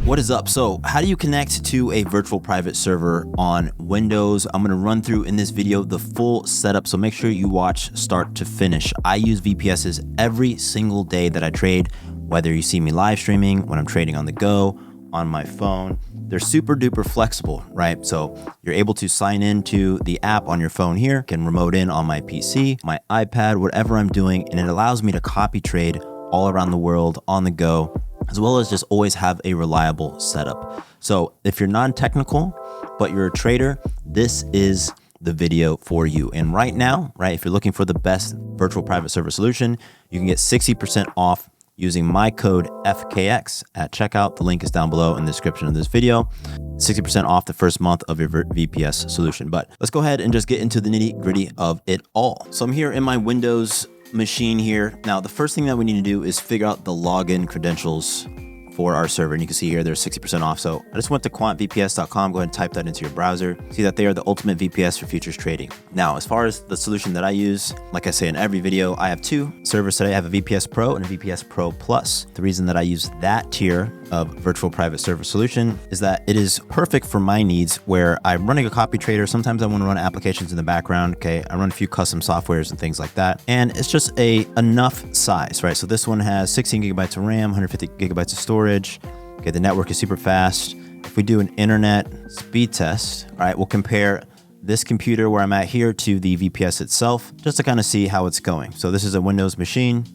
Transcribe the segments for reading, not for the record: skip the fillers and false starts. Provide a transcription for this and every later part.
What is up? So how do you connect to a virtual private server on Windows? I'm going to run through in this video the full setup, so make sure you watch start to finish. I use VPSs every single day that I trade, whether you see me live streaming, when I'm trading on the go, on my phone. They're super duper flexible, right? So you're able to sign into the app on your phone here, can remote in on my PC, my iPad, whatever I'm doing, and it allows me to copy trade all around the world on the go, as well as just always have a reliable setup. So if you're non-technical, but you're a trader, this is the video for you. And right now, right, if you're looking for the best virtual private server solution, you can get 60% off using my code FKX at checkout. The link is down below in the description of this video. 60% off the first month of your VPS solution. But let's go ahead and just get into the nitty gritty of it all. So I'm here in my Windows machine here. Now, the first thing that we need to do is figure out the login credentials for our server. And you can see here, there's 60% off. So I just went to QuantVPS.com. Go ahead and type that into your browser. See that they are the ultimate VPS for futures trading. Now, as far as the solution that I use, like I say in every video, I have two servers today. I have a VPS Pro and a VPS Pro Plus. The reason that I use that tier of virtual private server solution is that it is perfect for my needs, where I'm running a copy trader. Sometimes I want to run applications in the background. Okay, I run a few custom softwares and things like that. And it's just enough size, right? So this one has 16 gigabytes of RAM, 150 gigabytes of storage. Okay, the network is super fast. If we do an internet speed test, all right, we'll compare this computer where I'm at here to the VPS itself, just to kind of see how it's going. So this is a Windows machine.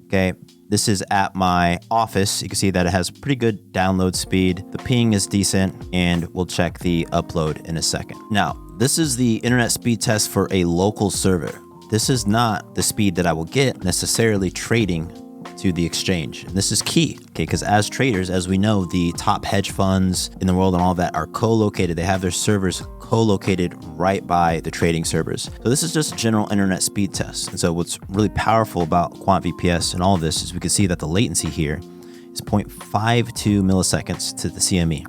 Okay, this is at my office. You can see that it has pretty good download speed. The ping is decent, and we'll check the upload in a second. Now, this is the internet speed test for a local server. This is not the speed that I will get necessarily trading to the exchange. And this is key, okay? Because as traders, as we know, the top hedge funds in the world and all that are co-located. They have their servers co-located right by the trading servers. So this is just a general internet speed test. And so what's really powerful about QuantVPS and all of this is we can see that the latency here is 0.52 milliseconds to the CME.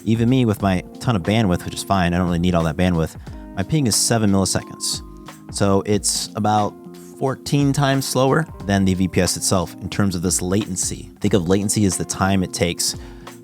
Even me with my ton of bandwidth, which is fine, I don't really need all that bandwidth, my ping is 7 milliseconds. So it's about 14 times slower than the VPS itself in terms of this latency. Think of latency as the time it takes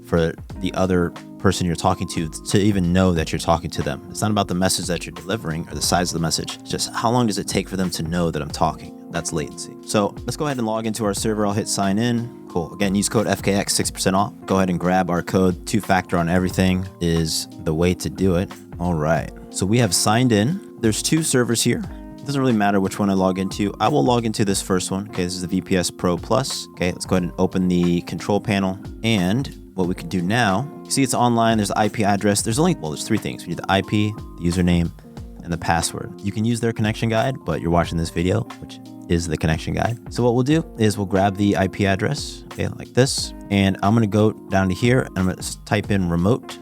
for the other person you're talking to even know that you're talking to them. It's not about the message that you're delivering or the size of the message. It's just how long does it take for them to know that I'm talking? That's latency. So let's go ahead and log into our server. I'll hit sign in. Cool. Again, use code FKX, 6% off. Go ahead and grab our code. 2-factor on everything is the way to do it. All right. So we have signed in. There's two servers here. It doesn't really matter which one I log into. I will log into this first one. Okay, this is the VPS Pro Plus. Okay, let's go ahead and open the control panel. And what we can do now, see it's online, there's the IP address. There's three things. We need the IP, the username, and the password. You can use their connection guide, but you're watching this video, which is the connection guide. So what we'll do is we'll grab the IP address, okay, like this. And I'm gonna go down to here and I'm gonna type in remote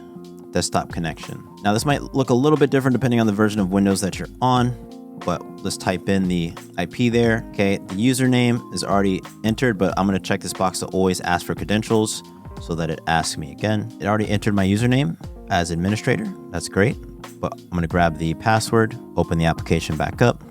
desktop connection. Now this might look a little bit different depending on the version of Windows that you're on, but let's type in the IP there. Okay, the username is already entered, but I'm gonna check this box to always ask for credentials so that it asks me again. It already entered my username as administrator. That's great, but I'm gonna grab the password, open the application back up,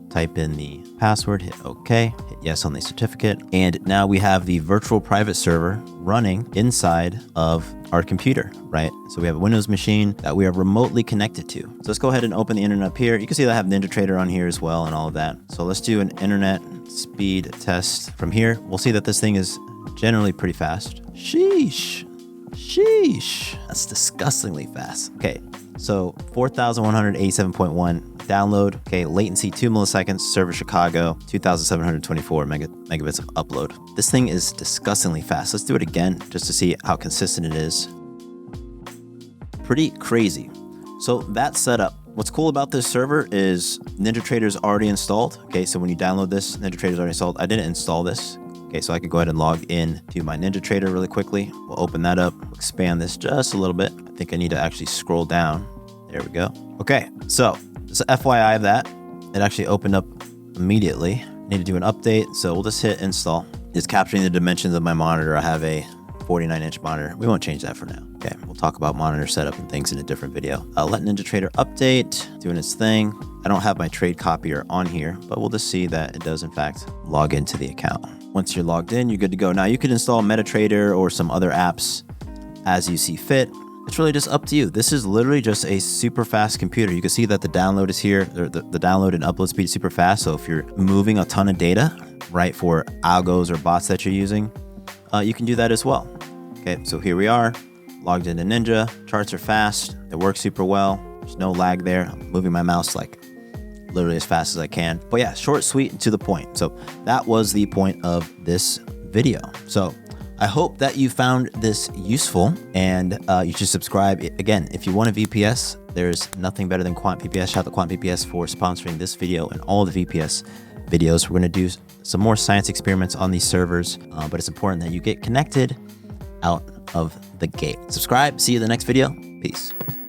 type in the password, hit OK, hit yes on the certificate. And now we have the virtual private server running inside of our computer, right? So we have a Windows machine that we are remotely connected to. So let's go ahead and open the internet up here. You can see that I have NinjaTrader on here as well and all of that. So let's do an internet speed test from here. We'll see that this thing is generally pretty fast. Sheesh. That's disgustingly fast. Okay, so 4,187.1 download. Okay, latency 2 milliseconds, server Chicago, 2,724 megabits of upload. This thing is disgustingly fast. Let's do it again just to see how consistent it is. Pretty crazy. So that setup. What's cool about this server is NinjaTrader is already installed. Okay, so when you download this, NinjaTrader is already installed. I didn't install this. Okay, so I could go ahead and log in to my NinjaTrader really quickly. We'll open that up, expand this just a little bit. I think I need to actually scroll down. There we go. Okay, so just an FYI of that. It actually opened up immediately. Need to do an update, so we'll just hit install. It's capturing the dimensions of my monitor. I have a 49-inch monitor. We won't change that for now. Okay, we'll talk about monitor setup and things in a different video. I'll let NinjaTrader update, doing its thing. I don't have my trade copier on here, but we'll just see that it does in fact log into the account. Once you're logged in, you're good to go. Now you could install MetaTrader or some other apps as you see fit. It's really just up to you. This is literally just a super fast computer. You can see that the download is here. The download and upload speed is super fast. So if you're moving a ton of data, right, for algos or bots that you're using, you can do that as well. Okay, so here we are, logged into Ninja. Charts are fast. It works super well. There's no lag there. I'm moving my mouse like literally as fast as I can. But yeah, short, sweet, and to the point. So that was the point of this video. So I hope that you found this useful, and you should subscribe. Again, if you want a VPS, there's nothing better than QuantVPS. Shout out to QuantVPS for sponsoring this video and all the VPS videos. We're going to do some more science experiments on these servers, but it's important that you get connected out of the gate. Subscribe. See you in the next video. Peace.